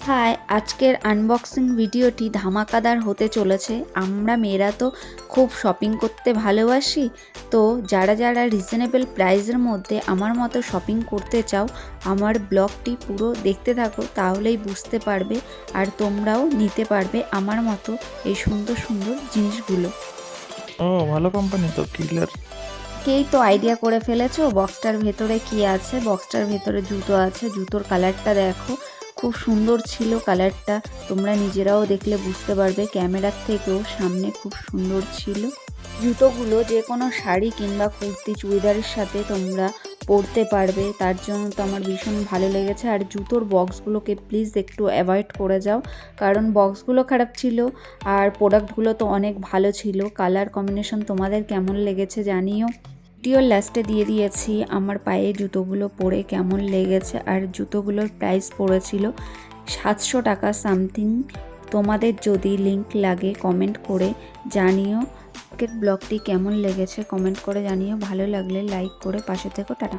High, আজকের unboxing ভিডিওটি ধামাকাদার হতে চলেছে। আমরা মেয়েরা তো খুব শপিং করতে ভালোবাসি, তো যারা যারা রিজনেবল প্রাইসের মধ্যে আমার মতো শপিং করতে চাও, আমার ব্লগটি পুরো দেখতে থাকো, তাহলেই বুঝতে পারবে আর তোমরাও নিতে পারবে আমার মতো এই সুন্দর সুন্দর জিনিসগুলো। ও ভালো কোম্পানি তো কিলার। কেই তো আইডিয়া করে ফেলেছো বক্সটার ভেতরে কি আছে। বক্সটার ভেতরে জুতো আছে, জুতোর কালারটা দেখো, খুব সুন্দর ছিল কালারটা। তোমরা নিজেরাও দেখলে বুঝতে পারবে, ক্যামেরার থেকেও সামনে খুব সুন্দর ছিল। জুতোগুলো যে কোনো শাড়ি কিংবা কুর্তি চুড়িদারের সাথে তোমরা পরতে পারবে, তার জন্য তো আমার ভীষণ ভালো লেগেছে। আর জুতোর বক্সগুলোকে প্লিজ একটু অ্যাভয়েড করে যাও, কারণ বক্সগুলো খারাপ ছিল আর প্রোডাক্টগুলো তো অনেক ভালো ছিল। কালার কম্বিনেশন তোমাদের কেমন লেগেছে জানিও। ভিডিওর লাস্টে দিয়ে দিয়েছি আমার পায়ে জুতোগুলো পরে কেমন লেগেছে, আর জুতোগুলোর প্রাইস পড়েছিল 700 টাকা সামথিং। তোমাদের যদি লিংক লাগে কমেন্ট করে জানিও। আজকের ব্লগটি কেমন লেগেছে কমেন্ট করে জানিও। ভালো লাগলে লাইক করে পাশে থেকো। টাটা।